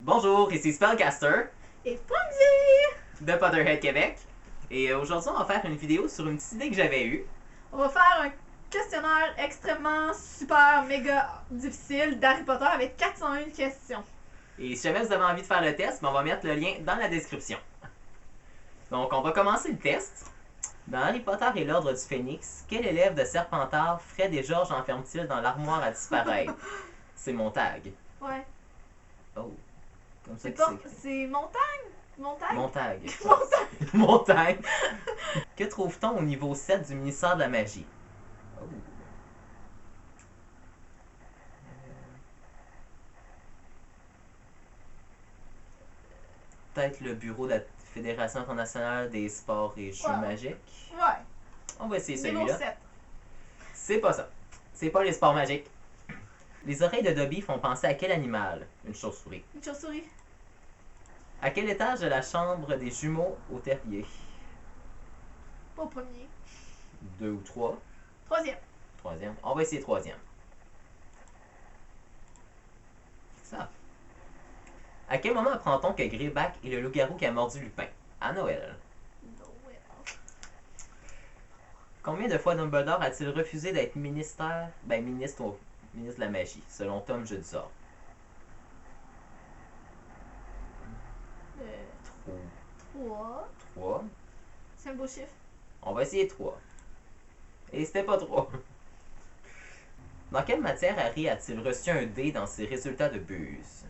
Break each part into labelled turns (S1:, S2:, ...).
S1: Bonjour, ici Spellcaster
S2: Et Fonzie!
S1: de Potterhead Québec. Et aujourd'hui, on va faire une vidéo sur une petite idée que j'avais eue.
S2: On va faire un questionnaire extrêmement super méga difficile d'Harry Potter avec 401 questions.
S1: Et si jamais vous avez envie de faire le test, on va mettre le lien dans la description. Donc, on va commencer le test. Dans Harry Potter et l'Ordre du Phénix, quel élève de Serpentard, Fred et George enferment-ils dans l'armoire à disparaître? C'est Montag.
S2: Ouais.
S1: Oh, comme ça
S2: C'est
S1: que
S2: pas.
S1: c'est.
S2: C'est montagne? Montagne?
S1: Montag.
S2: Montagne!
S1: Montagne. Que trouve-t-on au niveau 7 du ministère de la magie? Oh. Peut-être le bureau de la Fédération internationale des sports et jeux
S2: Ouais.
S1: magiques.
S2: Ouais.
S1: On va essayer
S2: Niveau
S1: celui-là.
S2: 7.
S1: C'est pas ça. C'est pas les sports magiques. Les oreilles de Dobby font penser à quel animal? Une chauve-souris.
S2: Une chauve-souris.
S1: À quel étage de la chambre des jumeaux au terrier?
S2: Pas au premier.
S1: 2 ou 3?
S2: Troisième.
S1: Troisième. On va essayer troisième. Ça. À quel moment apprend-on que Greyback est le loup-garou qui a mordu Lupin? À Noël.
S2: Noël.
S1: Combien de fois Dumbledore a-t-il refusé d'être ministre de la magie, selon Tom Jedusor?
S2: 3.
S1: 3.
S2: C'est un beau chiffre.
S1: On va essayer 3. Et c'était pas 3. Dans quelle matière Harry a-t-il reçu un D dans ses résultats de buse?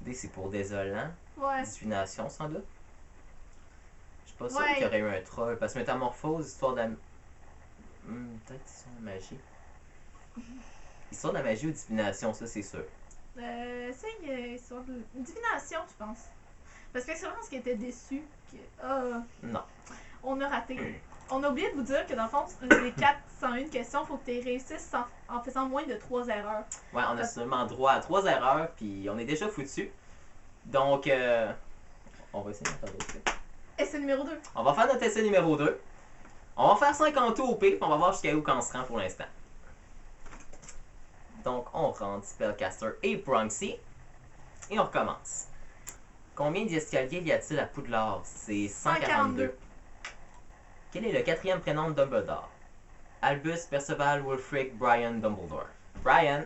S1: D, c'est pour désolant.
S2: Ouais.
S1: Divination, sans doute. Je suis pas sûr
S2: Ouais.
S1: qu'il y aurait eu un troll. Parce que métamorphose, histoire de la... peut-être histoire de magie. Histoire de la magie ou divination, ça c'est sûr.
S2: C'est sur une divination, je pense. Parce que c'est vraiment ce qui était déçu.
S1: Non.
S2: On a raté. On a oublié de vous dire que dans le fond, les 401 questions, il faut que tu réussisses en faisant moins de 3 erreurs.
S1: Ouais, on a seulement droit à 3 erreurs, puis on est déjà foutu. Donc, on va essayer de faire d'autres.
S2: Essai numéro 2.
S1: On va faire notre essai numéro 2. On va faire 50 tours au pire, puis on va voir jusqu'à où qu'on se rend pour l'instant. Donc, on rentre Spellcaster et Pronxy. Et on recommence. Combien d'escaliers y a-t-il à Poudlard? C'est 142. Quel est le quatrième prénom de Dumbledore? Albus, Perceval, Wulfric, Brian, Dumbledore. Brian!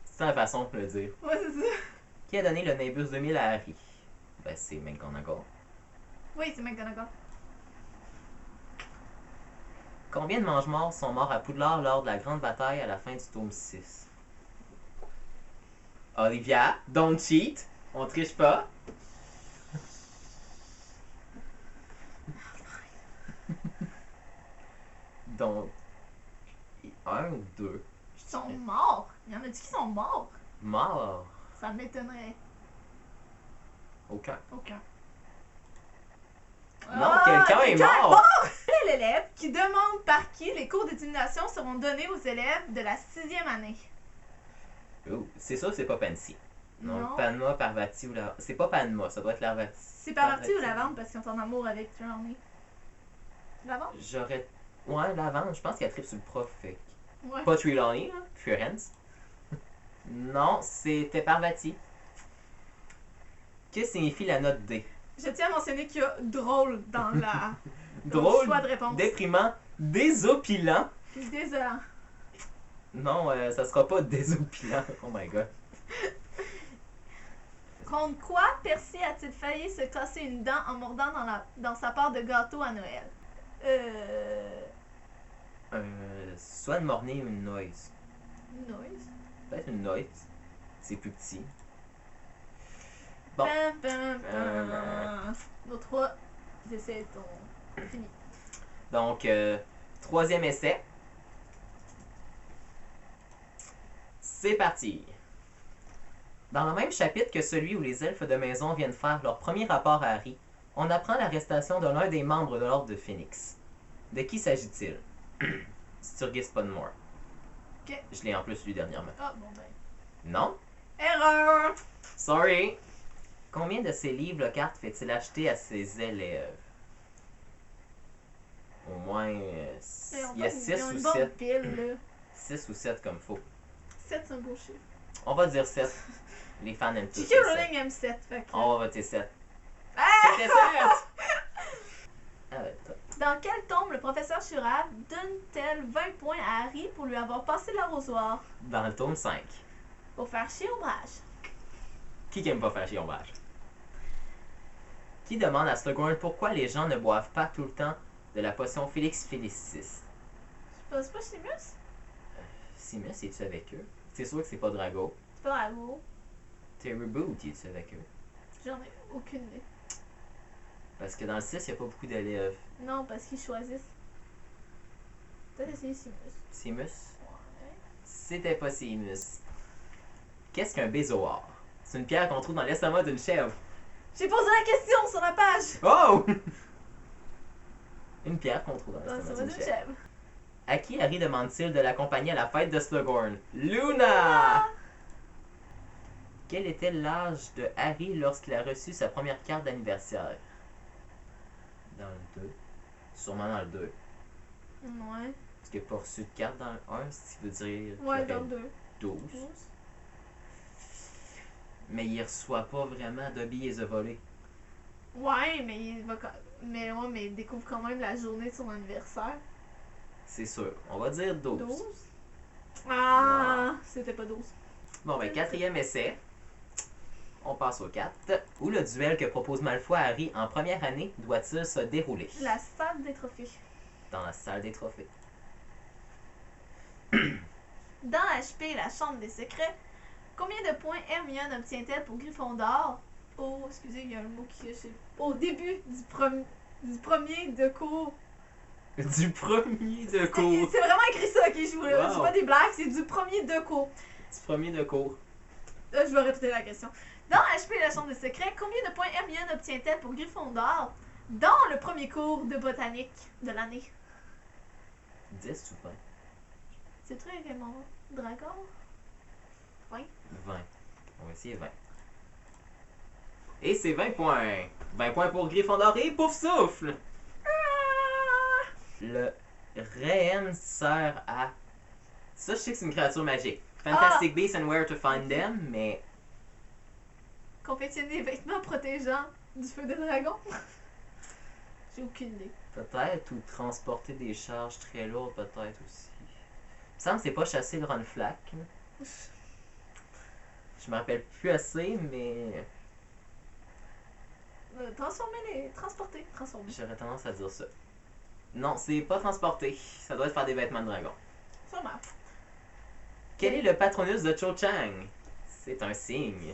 S1: C'est une façon de le dire.
S2: Ouais, c'est ça.
S1: Qui a donné le Nimbus 2000 à Harry? Ben, c'est McGonagall.
S2: Oui, c'est McGonagall.
S1: Combien de mange-morts sont morts à Poudlard lors de la grande bataille à la fin du tome 6? Olivia, don't cheat. On triche pas. Donc, 1 ou 2?
S2: Ils sont morts. Il y en a dit qui sont morts.
S1: Mort?
S2: Ça m'étonnerait.
S1: Aucun.
S2: Aucun.
S1: Non, quelqu'un est mort!
S2: Quel est l'élève qui demande par qui les cours de divination seront donnés aux élèves de la 6e année?
S1: Oh, c'est sûr que c'est pas Pansy. Non,
S2: Non.
S1: Padma, Parvati ou la... C'est pas Padma, ça doit être Larvati.
S2: C'est Parvati ou Lavande parce qu'ils sont en amour avec Trelawney. Lavande?
S1: J'aurais... Ouais, Lavande, je pense qu'elle tripe sur le prof. Fait.
S2: Ouais.
S1: Pas Trelawney, là. Firenze. Non, c'était Parvati. Que signifie la note D?
S2: Je tiens à mentionner qu'il y a drôle dans la
S1: Drôle,
S2: choix de réponse.
S1: déprimant, désopilant.
S2: Puis désolant.
S1: Non, ça sera pas désopilant. Oh my god.
S2: Contre quoi Percy a-t-il failli se casser une dent en mordant dans sa part de gâteau à Noël?
S1: Soit une mornée ou une noise.
S2: Noise.
S1: Peut-être une noise. C'est plus petit. Bon.
S2: Pam, pam, pam. Nos 3 essais sont finis.
S1: Donc, troisième essai. C'est parti. Dans le même chapitre que celui où les elfes de maison viennent faire leur premier rapport à Harry, on apprend l'arrestation de l'un des membres de l'Ordre de Phénix. De qui s'agit-il? Sturgis Podmore.
S2: Ok.
S1: Je l'ai en plus lu dernièrement.
S2: Ah, bon ben.
S1: Non?
S2: Erreur!
S1: Sorry! Combien de ces livres Lockhart fait-il acheter à ses élèves? Au moins... il y a 6 ou 7.
S2: Pile, là.
S1: 6 ou 7 comme faux.
S2: 7, c'est un beau chiffre.
S1: On va dire 7. Les fans aiment tous
S2: J.K.
S1: les 7.
S2: Rowling aime 7. Fait que...
S1: On va voter 7.
S2: Ah!
S1: C'était 7! Ah ouais, top.
S2: Dans quel tome le professeur Shurab donne-t-elle 20 points à Harry pour lui avoir passé l'arrosoir?
S1: Dans le tome 5.
S2: Pour faire chier Ombrage.
S1: Qui aime pas faire chier Ombrage? Qui demande à Slughorn pourquoi les gens ne boivent pas tout le temps de la potion Félix Félicis?
S2: C'est pas Simus?
S1: Simus, es-tu avec eux? C'est sûr que c'est pas Drago.
S2: C'est pas Drago.
S1: Terry Boot, es-tu avec eux?
S2: J'en ai aucune idée.
S1: Parce que dans le 6, il n'y a pas beaucoup d'élèves.
S2: Non, parce qu'ils choisissent. Peut-être essayer Simus.
S1: Simus?
S2: Ouais.
S1: C'était pas Simus. Qu'est-ce qu'un bézoar? C'est une pierre qu'on trouve dans l'estomac d'une chèvre.
S2: J'ai posé la question sur la page!
S1: Oh! Une pierre qu'on trouve dans
S2: Dans
S1: l'estomac
S2: le
S1: d'une
S2: d'une
S1: chèvre.
S2: chèvre.
S1: À qui Harry demande-t-il de l'accompagner à la fête de Slughorn? Luna! Quel était l'âge de Harry lorsqu'il a reçu sa première carte d'anniversaire? Dans le 2. Sûrement dans le 2.
S2: Ouais.
S1: Parce qu'il n'a pas reçu de carte dans le 1, ce qui veut dire qu'il
S2: Ouais,
S1: aurait
S2: dans le 2.
S1: 12. Mais il reçoit pas vraiment Dobby et The Volley.
S2: Ouais, mais il va mais ouais, mais il découvre quand même la journée de son anniversaire.
S1: C'est sûr. On va dire 12.
S2: 12? Ah, c'était pas 12.
S1: Bon, ben, quatrième essai. On passe au 4. Où le duel que propose Malfoy à Harry en première année doit-il se dérouler?
S2: La salle des trophées.
S1: Dans la salle des trophées.
S2: Dans HP, la chambre des secrets, combien de points Hermione obtient-elle pour Gryffondor? Oh, excusez, il y a un mot qui est au début du premier de cours.
S1: Du premier de cours.
S2: C'est vraiment écrit ça qui joue là.
S1: Wow.
S2: C'est pas des blagues, c'est du premier de cours.
S1: Du premier de cours.
S2: Là, je vais répéter la question. Dans HP, la chambre des secrets, combien de points Hermione obtient-elle pour Gryffondor dans le premier cours de botanique de l'année?
S1: 10 ou 20?
S2: C'est très Raymond Dragon? 20.
S1: 20. On va essayer 20. Et c'est 20 points. 20 points pour Gryffondor et pouf souffle.
S2: Ah!
S1: Le Réhem sert à... Ça, je sais que c'est une créature magique. Fantastic Beasts and Where to Find Them, mais...
S2: Confectionner des vêtements protégeants du feu de dragon? J'ai aucune idée.
S1: Peut-être, ou transporter des charges très lourdes, peut-être aussi. Il me semble que c'est pas chasser le Ronflac. Je me rappelle plus assez, mais...
S2: Transporter.
S1: J'aurais tendance à dire ça. Non, c'est pas transporter. Ça doit être faire des vêtements de dragon.
S2: Sûrement.
S1: Quel est le patronus de Cho Chang? C'est un signe.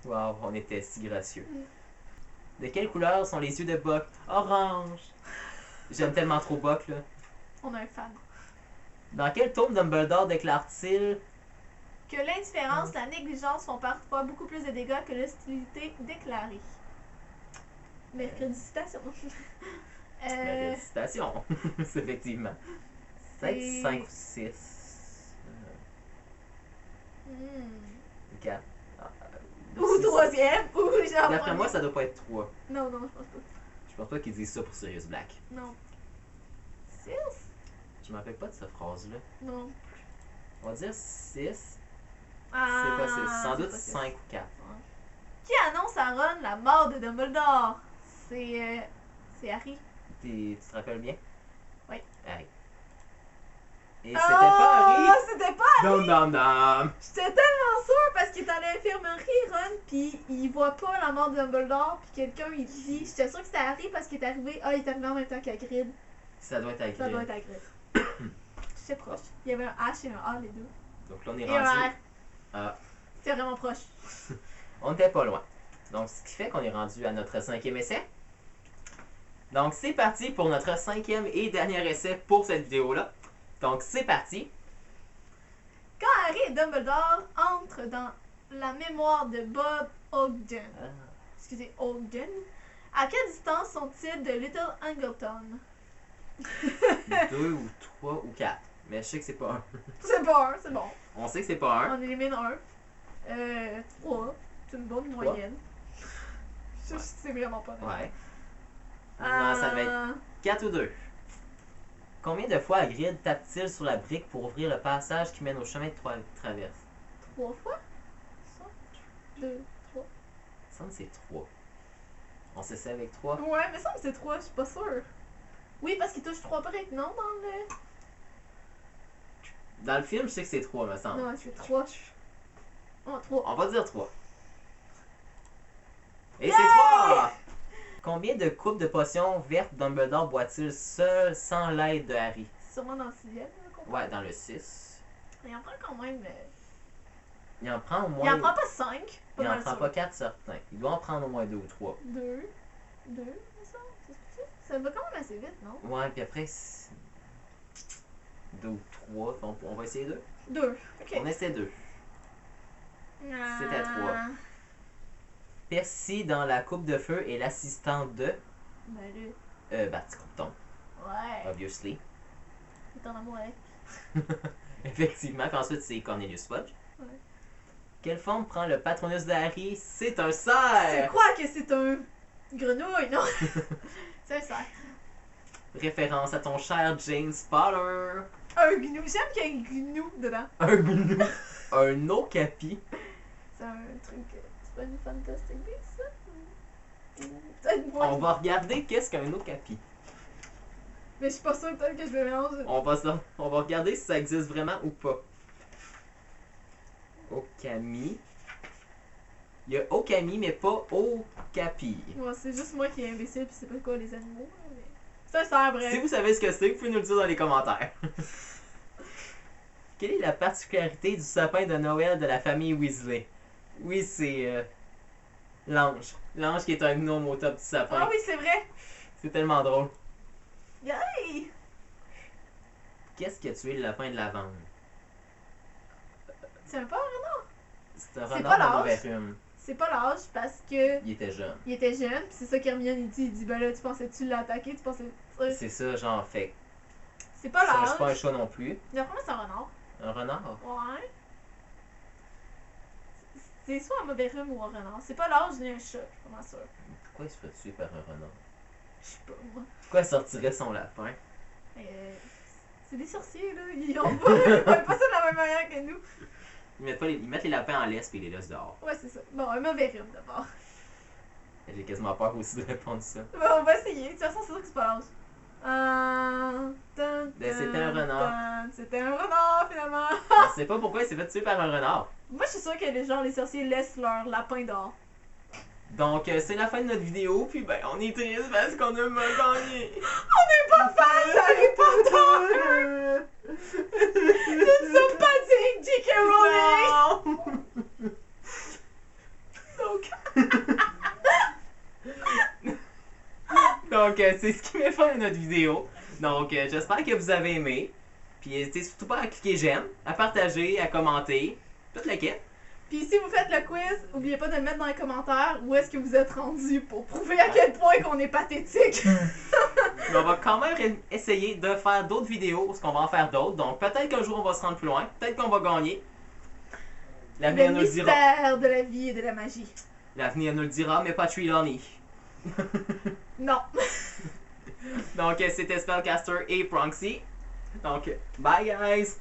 S1: Wow, on était si gracieux. De quelle couleur sont les yeux de Buck? Orange! J'aime tellement trop Buck, là.
S2: On a un fan.
S1: Dans quel tome Dumbledore déclare-t-il...
S2: Que l'indifférence, la négligence font parfois beaucoup plus de dégâts que l'hostilité déclarée. Mercredi citation.
S1: Félicitations! C'est effectivement. Peut-être
S2: C'est-
S1: 5 ou 6. 4.
S2: Ou troisième, ou genre.
S1: D'après moi, ça doit pas être 3.
S2: Non, je pense pas.
S1: Je pense pas qu'ils disent ça pour Sirius Black.
S2: Non. 6?
S1: Je me rappelle pas de cette phrase-là.
S2: Non.
S1: On va dire 6.
S2: Ah,
S1: C'est possible. Sans
S2: c'est
S1: doute
S2: possible.
S1: 5 ou 4.
S2: Qui annonce à Ron la mort de Dumbledore? C'est Harry.
S1: Tu te rappelles bien?
S2: Oui.
S1: Harry. Et c'était pas Harry!
S2: C'était pas!
S1: Dom dom dom!
S2: J'étais tellement sûre parce qu'il est à l'infirmerie, Ron, pis il voit pas la mort de Dumbledore, pis quelqu'un il dit. J'étais sûre que c'était Harry parce qu'il est arrivé. Ah, il est arrivé en même temps qu'Hagrid.
S1: Ça doit être Hagrid.
S2: Ça doit être Hagrid. J'étais proche. Il y avait un H et un A, les deux.
S1: Donc là, on est
S2: Et un
S1: rendu.
S2: R.
S1: Ah,
S2: C'est vraiment proche.
S1: on n'était pas loin. Donc, ce qui fait qu'on est rendu à notre 5e essai. Donc, c'est parti pour notre 5e et dernier essai pour cette vidéo-là. Donc, c'est parti.
S2: Quand Harry et Dumbledore entrent dans la mémoire de Bob Ogden, excusez, Ogden, à quelle distance sont-ils de Little Angleton?
S1: 2 ou 3 ou 4. Mais je sais que c'est pas 1.
S2: C'est pas un, c'est bon.
S1: On sait que c'est pas 1.
S2: On élimine un. 3. C'est une bonne
S1: Trois.
S2: moyenne. C'est vraiment pas mal.
S1: Ouais. Non, ça va être 4 ou 2. Combien de fois Hagrid tape-t-il sur la brique pour ouvrir le passage qui mène au chemin de traverse?
S2: 3 fois? 5, 2, 3.
S1: Il me semble que c'est 3. On s'essaie avec 3.
S2: Ouais, mais ça me c'est 3, je suis pas sûre. Oui, parce qu'il touche 3 briques, non, dans le...
S1: Dans le film, je sais que c'est 3, me semble.
S2: Non, c'est 3. Oh, 3.
S1: On va dire 3. Et
S2: Yeah!
S1: c'est 3! Combien de coupes de potions vertes Dumbledore boit-il seul sans l'aide de Harry?
S2: Sûrement dans le 6ème, là, qu'on
S1: Ouais, dans le 6.
S2: Il en prend quand même...
S1: Il en prend au
S2: Il
S1: moins.
S2: en prend pas 5.
S1: Il en prend pas 4 certains. Il doit en prendre au moins 2 ou 3.
S2: 2. 2, ça? Ça va quand même assez vite, non?
S1: Ouais, puis après, 2 ou 3. On va essayer 2.
S2: 2. Ok.
S1: On essaie 2. C'était 3. Percy dans la coupe de feu est l'assistant de
S2: Ben là.
S1: Barty Croughton,
S2: Ouais.
S1: obviously.
S2: Il est en amour avec.
S1: Effectivement, puis ensuite c'est Cornelius Fudge.
S2: Ouais.
S1: Quelle forme prend le Patronus de Harry? C'est un
S2: Tu
S1: cerf!
S2: crois que c'est un grenouille, non? C'est un cerf.
S1: Référence à ton cher James Potter.
S2: Un gnou. J'aime qu'il y ait un gnou dedans.
S1: Un gnou. Un okapi.
S2: C'est un truc. C'est pas une Fantastic Beasts, ça? Peut-être moi.
S1: On va regarder qu'est-ce qu'un okapi.
S2: Mais je suis pas sûre peut-être que je vais mélanger.
S1: On va regarder si ça existe vraiment ou pas. Okami. Il y a Okami, mais pas Okapi.
S2: Ouais, c'est juste moi qui est imbécile pis c'est pas quoi les animaux. Là, mais... C'est un cerf, bref.
S1: Si vous savez ce que c'est, vous pouvez nous le dire dans les commentaires. Quelle est la particularité du sapin de Noël de la famille Weasley? Oui, c'est l'ange. L'ange qui est un gnome au top du sapin.
S2: Ah oui, c'est vrai.
S1: C'est tellement drôle.
S2: Yay!
S1: Qu'est-ce qui a tué le lapin de lavande?
S2: C'est un porc, non?
S1: C'est un
S2: C'est
S1: renard
S2: pas
S1: à
S2: l'âge.
S1: mauvais rhume.
S2: C'est pas l'âge parce que
S1: Il était jeune.
S2: il était jeune, pis c'est ça qu'Hermione il dit ben là tu pensais-tu l'attaquer, tu pensais.
S1: C'est ça, genre, fait.
S2: C'est pas
S1: C'est pas un
S2: l'âge.
S1: chat non plus.
S2: D'après moi c'est un renard.
S1: Un renard?
S2: Ouais. C'est soit un mauvais rhume ou un renard. C'est pas l'âge ni un chat, je suis pas sûre.
S1: Pourquoi il se fait tuer par un renard?
S2: Je sais pas moi.
S1: Pourquoi il sortirait son lapin?
S2: C'est des sorciers là, ils ont pas ça de la même manière que nous.
S1: Ils mettent les lapins en laisse puis ils les laissent dehors.
S2: Ouais, c'est ça. Bon, un mauvais rhume d'abord.
S1: J'ai quasiment peur aussi de répondre ça.
S2: Bon, on va essayer. De toute façon, c'est sûr que c'est pas l'âge.
S1: C'était un renard.
S2: C'était un renard finalement.
S1: On sait pas pourquoi il s'est fait tuer par un renard.
S2: Moi, je suis sûre que les sorciers laissent leur lapin dehors.
S1: Donc, c'est la fin de notre vidéo, puis ben, on est triste parce qu'on a mal gagné.
S2: On n'est pas fan d'Harry Potter! Nous ne sommes pas dignes J.K. Rowling!
S1: Donc, c'est ce qui met fin à notre vidéo. Donc, j'espère que vous avez aimé. Puis, n'hésitez surtout pas à cliquer j'aime, à partager, à commenter. Toute la quête.
S2: Puis si vous faites le quiz, n'oubliez pas de le mettre dans les commentaires où est-ce que vous êtes rendu pour prouver à quel point qu'on est pathétique.
S1: Mais on va quand même essayer de faire d'autres vidéos, parce qu'on va en faire d'autres. Donc, peut-être qu'un jour on va se rendre plus loin. Peut-être qu'on va gagner. L'avenir
S2: Le
S1: nous le dira.
S2: mystère de la vie et de la magie.
S1: L'avenir nous le dira, mais pas Trelawney.
S2: Non.
S1: Donc, c'était Spellcaster et Pronxy. Donc, bye guys!